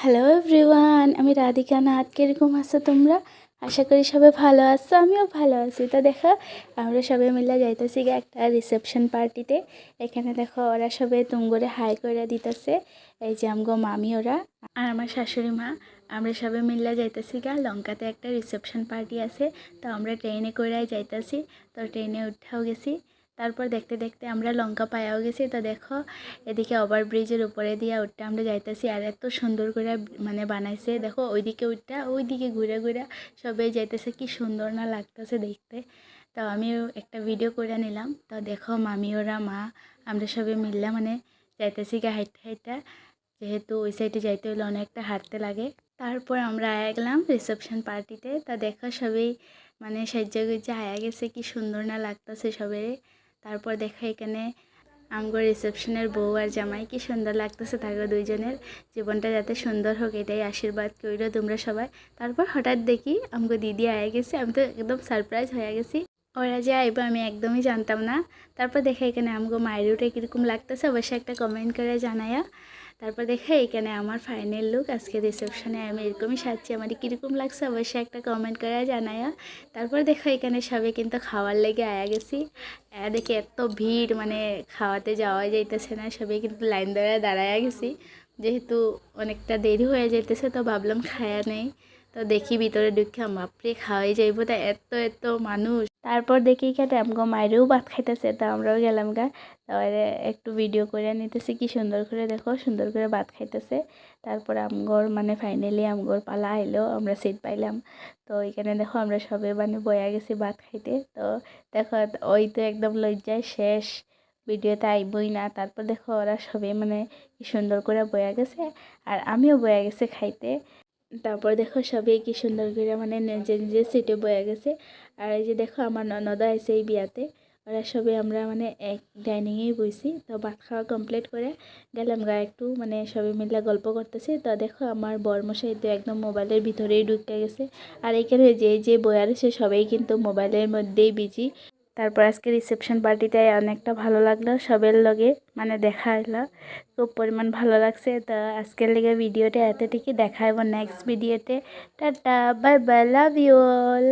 Hello everyone, আমি রাধিকা নাথ। কিরকম আছো তোমরা? আশা করি সবাই ভালো আছো, আমিও ভালো আছি। তো দেখো, আমরা সবাই মিলে যাইতেছি একটা রিসেপশন পার্টিতে। এখানে দেখো ওরা সবাই তুমগরে হাই করে দিতেছে। এই যে আমগো মামি ওরা আর আমার শাশুড়ি মা, আমরা সবাই মিলে যাইতেছি লঙ্কাতে একটা রিসেপশন পার্টি আছে। তো আমরা ট্রেনে করে যাইতেছি। তো ট্রেনে উঠাও গেছি। তারপর দেখতে দেখতে আমরা লঙ্কা পায়াও গেছি। তো দেখো, এদিকে ওভারব্রিজের উপরে দিয়ে উঠতে আমরা যাইতেছি। আর এত সুন্দর করে মানে বানাইছে, দেখো ওইদিকে উঠটা ওইদিকে ঘুরে ঘুরে সবাই যাইতেছে। কি সুন্দর না লাগতেছে দেখতে। তো আমিও একটা ভিডিও করে নিলাম। তো দেখো মামি ওরা মা আমরা সবাই মিললে মানে যাইতেছি হাইটে হাইটে, যেহেতু ওই সাইডে যাইতে হলে অনেকটা হাঁটতে লাগে। তারপর আমরা আয়া গেলাম রিসেপশন পার্টিতে। তা দেখো সবাই মানে সাজ্জা গুজ্জা আয়া গেছে, কি সুন্দর না লাগতেছে সবাই। তারপর দেখো এখানে আমগো রিসেপশনের বউ আর জামাই, কি সুন্দর লাগতেছে। থাকো দুইজনের জীবনটা যাতে সুন্দর হোক এটাই আশীর্বাদ কইরো তোমরা সবাই। তারপর হঠাৎ দেখি আমগো দিদি আয়া গেছে। আমি তো একদম সারপ্রাইজ হয়ে গেছি, ওরা যে আইব আমি একদমই জানতাম না। তারপর দেখে এখানে আমগো মায়ের উঠে কীরকম লাগতেছে অবশ্যই একটা কমেন্ট করে জানায়া। তারপর দেখে এখানে আমার ফাইনাল লুক আজকে রিসেপশনে আমি এরকমই সাজছি। আমার কীরকম লাগছে অবশ্যই একটা কমেন্ট করে জানায়া। তারপর দেখো এখানে সবাই কিন্তু খাওয়ার লেগে আয়া গেছি। দেখে এত ভিড়, মানে খাওয়াতে যাওয়া যাইতেছে না, সবাই কিন্তু লাইন ধরে দাঁড়ায়া গেছি। যেহেতু অনেকটা দেরি হয়ে যাইতেছে তো ভাবলাম খায়া নেই। তো দেখি ভিতরে ঢুকে বাপরে খাওয়াই যাইব, তা এত এত মানুষ। তারপর দেখি কেটে আমগো মায়েরও ভাত খাইতেছে, তা আমরাও গেলাম তারপরে একটু ভিডিও করে নিতেছি। কি সুন্দর করে দেখো, সুন্দর করে ভাত খাইতেছে। তারপর আমগর মানে ফাইনালি আমগর পালা আইলো, আমরা সিট পাইলাম। তো এখানে দেখো আমরা সবাই মানে বয়া গেছি ভাত খাইতে। তো দেখো ওই তো একদম লজ্জায় শেষ, ভিডিওতে আইবই না। তারপর দেখো ওরা সবাই মানে কি সুন্দর করে বয়া গেছে, আর আমিও বয়া গেছি খাইতে। তারপর দেখো সবাই কি সুন্দর করে মানে নিজে নিজে সিটে বয়ে গেছে। আর এই যে দেখো আমার ননদা আছে এই বিয়াতে, ওরা সবাই আমরা মানে এক ডাইনিংয়েই বইছি। তো ভাত খাওয়া কমপ্লিট করে গেলাম একটু মানে সবাই মিলে গল্প করতেছি। তো দেখো আমার বরমশাই তো একদম মোবাইলের ভিতরেই ঢুকে গেছে। আর এখানে যে যে বয়ার আছে সবাই কিন্তু মোবাইলের মধ্যেই বিজি। তারপর আজকে রিসেপশন পার্টিতে অনেকটা ভালো লাগলো, সবের লগে মানে দেখা হলো, খুব পরিমাণ ভালো লাগছে। তো আজকের লেগে ভিডিওটা এতটুকু, দেখা হবো নেক্সট ভিডিওতে। Tata, bye bye, love you all.